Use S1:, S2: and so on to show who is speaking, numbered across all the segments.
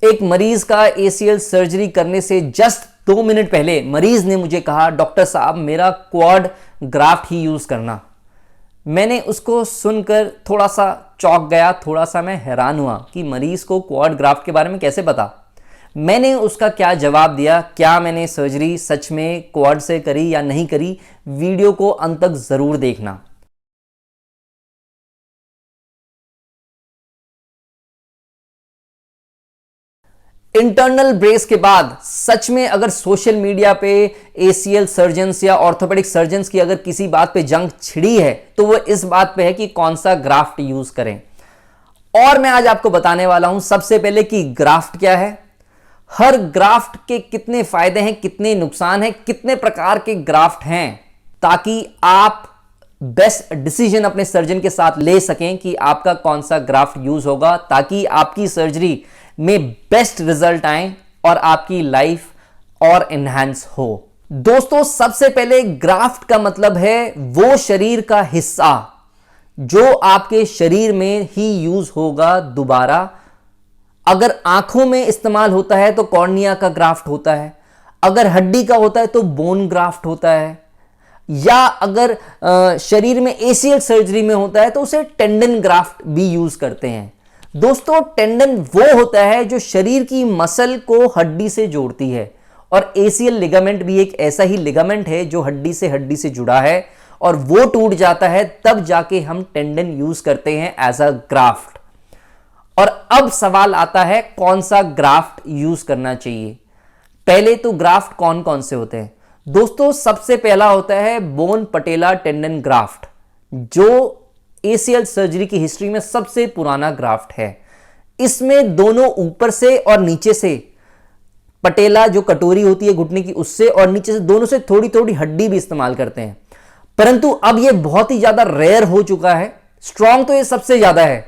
S1: एक मरीज का एसीएल सर्जरी करने से जस्ट 2 मिनट पहले मरीज ने मुझे कहा, डॉक्टर साहब मेरा क्वाड ग्राफ्ट ही यूज करना। मैंने उसको सुनकर थोड़ा सा चौंक गया, थोड़ा सा मैं हैरान हुआ कि मरीज को क्वाड ग्राफ्ट के बारे में कैसे पता। मैंने उसका क्या जवाब दिया, क्या मैंने सर्जरी सच में क्वाड से करी या नहीं करी, वीडियो को अंत तक जरूर देखना। इंटरनल ब्रेस के बाद सच में अगर सोशल मीडिया पे एसीएल सर्जन्स या ऑर्थोपेडिक सर्जन्स की अगर किसी बात पे जंग छिड़ी है तो वो इस बात पे है कि कौन सा ग्राफ्ट यूज करें। और मैं आज आपको बताने वाला हूं सबसे पहले कि ग्राफ्ट क्या है, हर ग्राफ्ट के कितने फायदे हैं, कितने नुकसान हैं, कितने प्रकार के ग्राफ्ट हैं, ताकि आप बेस्ट डिसीजन अपने सर्जन के साथ ले सकें कि आपका कौन सा ग्राफ्ट यूज होगा, ताकि आपकी सर्जरी में बेस्ट रिजल्ट आए और आपकी लाइफ और एनहांस हो। दोस्तों, सबसे पहले ग्राफ्ट का मतलब है वो शरीर का हिस्सा जो आपके शरीर में ही यूज होगा दोबारा। अगर आंखों में इस्तेमाल होता है तो कॉर्निया का ग्राफ्ट होता है, अगर हड्डी का होता है तो बोन ग्राफ्ट होता है, या अगर शरीर में एसीएल सर्जरी में होता है तो उसे टेंडन ग्राफ्ट भी यूज करते हैं। दोस्तों, टेंडन वो होता है जो शरीर की मसल को हड्डी से जोड़ती है, और एसीएल लिगामेंट भी एक ऐसा ही लिगामेंट है जो हड्डी से जुड़ा है, और वो टूट जाता है तब जाके हम टेंडन यूज करते हैं एज अ ग्राफ्ट। और अब सवाल आता है कौन सा ग्राफ्ट यूज करना चाहिए। पहले तो ग्राफ्ट कौन कौन से होते हैं दोस्तों, सबसे पहला होता है बोन पटेला टेंडन ग्राफ्ट, जो एसीएल सर्जरी की हिस्ट्री में सबसे पुराना ग्राफ्ट है। इसमें दोनों ऊपर से और नीचे से पटेला जो कटोरी होती है घुटने की उससे, और नीचे से दोनों से थोड़ी थोड़ी हड्डी भी इस्तेमाल करते हैं। परंतु अब यह बहुत ही ज्यादा रेयर हो चुका है। स्ट्रॉन्ग तो यह सबसे ज्यादा है,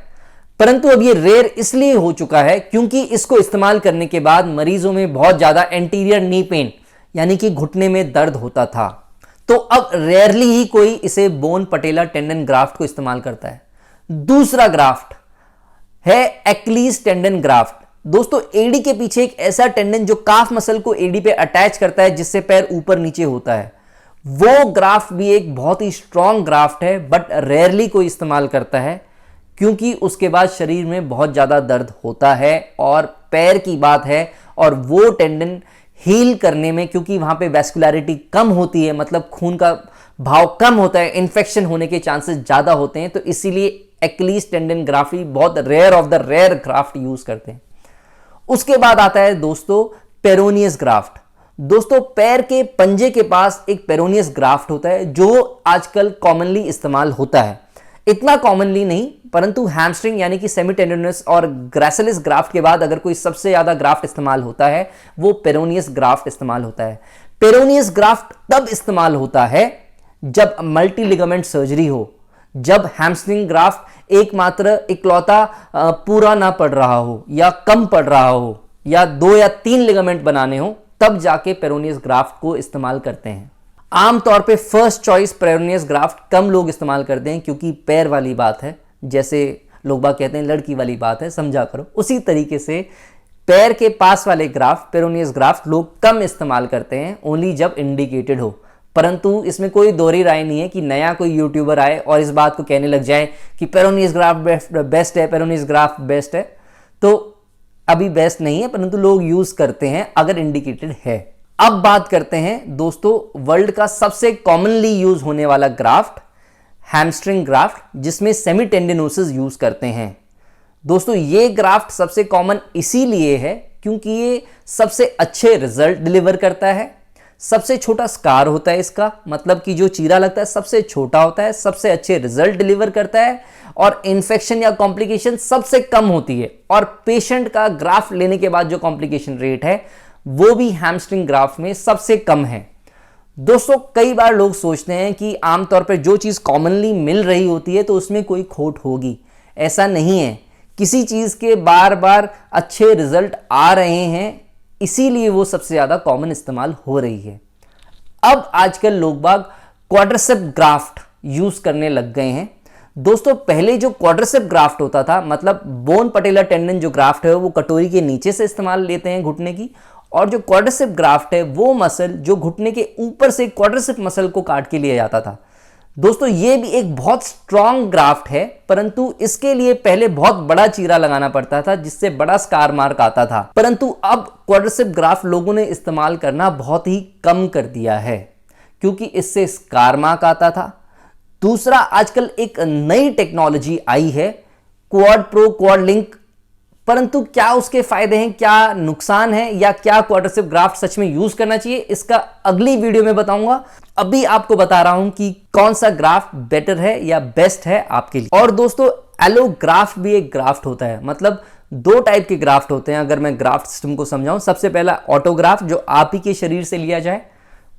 S1: परंतु अब यह रेयर इसलिए हो चुका है क्योंकि इसको इस्तेमाल करने के बाद मरीजों में बहुत ज्यादा एंटीरियर नी पेन यानी कि घुटने में दर्द होता था। तो अब रेयरली ही कोई इसे बोन पटेला टेंडन ग्राफ्ट को इस्तेमाल करता है। दूसरा ग्राफ्ट है एक्लीज टेंडन ग्राफ्ट। दोस्तों, एडी के पीछे एक ऐसा टेंडन जो काफ मसल को एडी पे अटैच करता है, जिससे पैर ऊपर नीचे होता है, वो ग्राफ्ट भी एक बहुत ही स्ट्रॉन्ग ग्राफ्ट है, बट रेयरली कोई इस्तेमाल करता है क्योंकि उसके बाद शरीर में बहुत ज्यादा दर्द होता है और पैर की बात है, और वो टेंडन हील करने में, क्योंकि वहां पे वैस्कुलरिटी कम होती है, मतलब खून का भाव कम होता है, इन्फेक्शन होने के चांसेस ज्यादा होते हैं, तो इसीलिए एक्लीज टेंडन ग्राफ्ट बहुत rare of the rare graft use करते हैं। उसके बाद आता है दोस्तों पेरोनियस ग्राफ्ट। दोस्तों, पैर के पंजे के पास एक पेरोनियस ग्राफ्ट होता है जो आजकल कॉमनली इस्तेमाल होता है, इतना कॉमनली नहीं, परंतु हैमस्ट्रिंग यानी कि सेमी टेंडोनस और ग्रेसिलिस ग्राफ्ट के बाद अगर कोई सबसे ज्यादा ग्राफ्ट इस्तेमाल होता है वो पेरोनियस ग्राफ्ट इस्तेमाल होता है। पेरोनियस ग्राफ्ट तब इस्तेमाल होता है जब मल्टी लिगामेंट सर्जरी हो, जब हैमस्ट्रिंग ग्राफ्ट एकमात्र इकलौता पूरा ना पड़ रहा हो या कम पड़ रहा हो, या 2 या 3 लिगामेंट बनाने हो, तब जाके पेरोनियस ग्राफ्ट को इस्तेमाल करते हैं। आमतौर पे फर्स्ट चॉइस पेरोनियस ग्राफ्ट कम लोग इस्तेमाल करते हैं क्योंकि पैर वाली बात है, जैसे लोग बाग कहते हैं लड़की वाली बात है, समझा करो, उसी तरीके से पैर के पास वाले ग्राफ्ट पेरोनियस ग्राफ्ट लोग कम इस्तेमाल करते हैं, ओनली जब इंडिकेटेड हो। परंतु इसमें कोई दोहरी राय नहीं है कि नया कोई यूट्यूबर आए और इस बात को कहने लग जाए कि पेरोनियस ग्राफ्ट बेस्ट है, पेरोनियस ग्राफ्ट बेस्ट है, तो अभी बेस्ट नहीं है, परंतु लोग यूज करते हैं अगर इंडिकेटेड है। अब बात करते हैं दोस्तों वर्ल्ड का सबसे कॉमनली यूज होने वाला ग्राफ्ट हैमस्ट्रिंग ग्राफ्ट, जिसमें सेमी टेंडिनोसिस यूज करते हैं। दोस्तों, ये ग्राफ्ट सबसे कॉमन इसीलिए है क्योंकि ये सबसे अच्छे रिजल्ट डिलीवर करता है, सबसे छोटा स्कार होता है इसका, मतलब कि जो चीरा लगता है सबसे छोटा होता है, सबसे अच्छे रिजल्ट डिलीवर करता है, और इन्फेक्शन या कॉम्प्लिकेशन सबसे कम होती है, और पेशेंट का ग्राफ्ट लेने के बाद जो कॉम्प्लिकेशन रेट है वो भी हैमस्ट्रिंग ग्राफ्ट में सबसे कम है। दोस्तों, कई बार लोग सोचते हैं कि आमतौर पर जो चीज़ कॉमनली मिल रही होती है तो उसमें कोई खोट होगी। ऐसा नहीं है, किसी चीज़ के बार बार अच्छे रिजल्ट आ रहे हैं, इसीलिए वो सबसे ज़्यादा कॉमन इस्तेमाल हो रही है। अब आजकल लोग बाग क्वाड्रिसेप ग्राफ्ट यूज़ करने लग गए हैं। दोस्तों पहले जो क्वाड्रिसेप ग्राफ्ट होता था, मतलब बोन पटेलर टेंडन जो ग्राफ्ट है वो कटोरी के नीचे से इस्तेमाल लेते हैं घुटने की, और जो क्वाड्रिसेप ग्राफ्ट है वो मसल जो घुटने के ऊपर से क्वाड्रिसेप मसल को काट के लिया जाता था। दोस्तों ये भी एक बहुत स्ट्रॉन्ग ग्राफ्ट है, परंतु इसके लिए पहले बहुत बड़ा चीरा लगाना पड़ता था जिससे बड़ा स्कार मार्क आता था, परंतु अब क्वाड्रिसेप ग्राफ्ट लोगों ने इस्तेमाल करना बहुत ही कम कर दिया है क्योंकि इससे स्कार मार्क आता था। दूसरा, आजकल एक नई टेक्नोलॉजी आई है क्वाड प्रो क्वाड लिंक, परंतु क्या उसके फायदे हैं, क्या नुकसान है, या क्या क्वाड्रिसेप ग्राफ्ट सच में यूज करना चाहिए, इसका अगली वीडियो में बताऊंगा। अभी आपको बता रहा हूं कि कौन सा ग्राफ्ट बेटर है या बेस्ट है आपके लिए। और दोस्तों एलोग्राफ्ट भी एक ग्राफ्ट होता है, मतलब दो टाइप के ग्राफ्ट होते हैं अगर मैं ग्राफ्ट सिस्टम को समझाऊं। सबसे पहला ऑटोग्राफ्ट जो आप ही के शरीर से लिया जाए,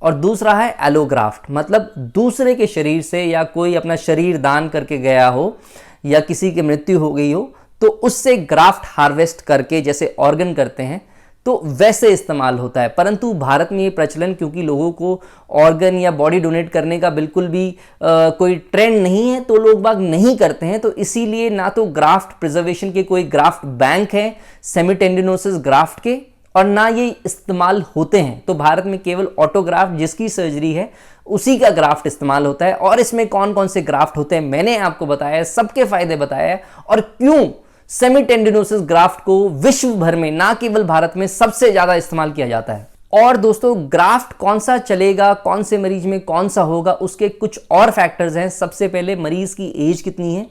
S1: और दूसरा है एलोग्राफ्ट, मतलब दूसरे के शरीर से, या कोई अपना शरीर दान करके गया हो या किसी की मृत्यु हो गई हो तो उससे ग्राफ्ट हार्वेस्ट करके जैसे ऑर्गन करते हैं तो वैसे इस्तेमाल होता है। परंतु भारत में ये प्रचलन, क्योंकि लोगों को ऑर्गन या बॉडी डोनेट करने का बिल्कुल भी कोई ट्रेंड नहीं है तो लोग बाग नहीं करते हैं, तो इसीलिए ना तो ग्राफ्ट प्रिजर्वेशन के कोई ग्राफ्ट बैंक है सेमीटेंडिनोसिस ग्राफ्ट के, और ना ये इस्तेमाल होते हैं। तो भारत में केवल ऑटोग्राफ्ट जिसकी सर्जरी है उसी का ग्राफ्ट इस्तेमाल होता है। और इसमें कौन कौन से ग्राफ्ट होते हैं मैंने आपको बताया है, सबके फायदे बताया है, और क्यों सेमीटेंडिनोसिस ग्राफ्ट को विश्व भर में, ना केवल भारत में, सबसे ज्यादा इस्तेमाल किया जाता है। और दोस्तों ग्राफ्ट कौन सा चलेगा, कौन से मरीज में कौन सा होगा, उसके कुछ और फैक्टर्स हैं। सबसे पहले मरीज की एज कितनी है,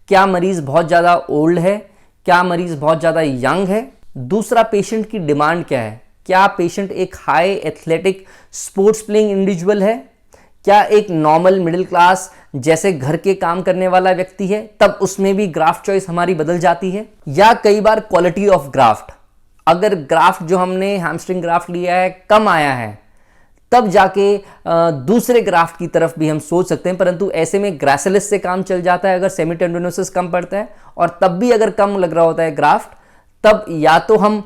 S1: क्या मरीज बहुत ज्यादा ओल्ड है, क्या मरीज बहुत ज्यादा यंग है। दूसरा, पेशेंट की डिमांड क्या है, क्या पेशेंट एक high athletic sports playing individual है, क्या एक नॉर्मल मिडिल क्लास जैसे घर के काम करने वाला व्यक्ति है, तब उसमें भी ग्राफ्ट चॉइस हमारी बदल जाती है। या कई बार क्वालिटी ऑफ ग्राफ्ट, अगर ग्राफ्ट जो हमने हैमस्ट्रिंग ग्राफ्ट लिया है कम आया है तब जाके दूसरे ग्राफ्ट की तरफ भी हम सोच सकते हैं, परंतु ऐसे में ग्रासिलिस से काम चल जाता है अगर सेमीटेंडिनोसिस कम पड़ता है। और तब भी अगर कम लग रहा होता है ग्राफ्ट, तब या तो हम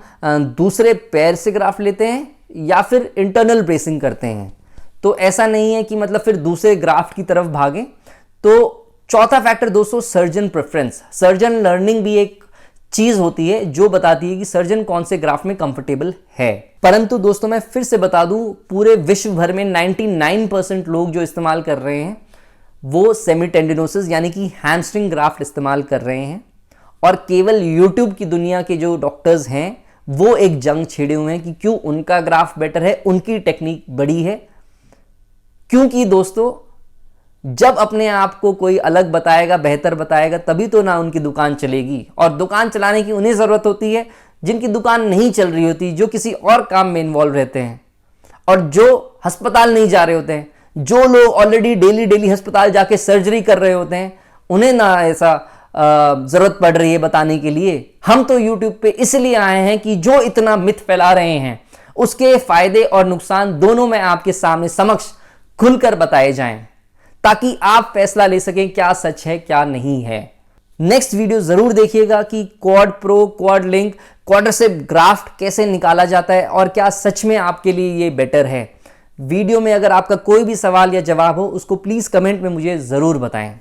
S1: दूसरे पैर से ग्राफ्ट लेते हैं या फिर इंटरनल ब्रेसिंग करते हैं। तो ऐसा नहीं है कि मतलब फिर दूसरे ग्राफ्ट की तरफ भागें। तो चौथा फैक्टर दोस्तों, सर्जन प्रेफरेंस। सर्जन लर्निंग भी एक चीज होती है जो बताती है कि सर्जन कौन से ग्राफ्ट में कंफर्टेबल है। परंतु दोस्तों मैं फिर से बता दूं, पूरे विश्व भर में 99% लोग जो इस्तेमाल कर रहे हैं वो सेमीटेंडिनोसिस यानी कि हैमस्ट्रिंग ग्राफ्ट इस्तेमाल कर रहे हैं। और केवल यूट्यूब की दुनिया के जो डॉक्टर्स हैं वो एक जंग छेड़े हुए हैं कि क्यों उनका ग्राफ्ट बेटर है, उनकी टेक्निक बड़ी है। क्योंकि दोस्तों जब अपने आप को कोई अलग बताएगा, बेहतर बताएगा, तभी तो ना उनकी दुकान चलेगी। और दुकान चलाने की उन्हें जरूरत होती है जिनकी दुकान नहीं चल रही होती, जो किसी और काम में इन्वॉल्व रहते हैं, और जो अस्पताल नहीं जा रहे होते हैं, जो लोग ऑलरेडी डेली अस्पताल जाके सर्जरी कर रहे होते हैं, उन्हें ना ऐसा जरूरत पड़ रही है बताने के लिए। हम तो YouTube पे इसलिए आए हैं कि जो इतना मिथ फैला रहे हैं उसके फायदे और नुकसान दोनों में आपके सामने समक्ष खुलकर बताए जाएं, ताकि आप फैसला ले सकें क्या सच है क्या नहीं है। नेक्स्ट वीडियो जरूर देखिएगा कि quad pro quad link quadricep graft कैसे निकाला जाता है और क्या सच में आपके लिए ये बेटर है। वीडियो में अगर आपका कोई भी सवाल या जवाब हो उसको प्लीज कमेंट में मुझे जरूर बताएं।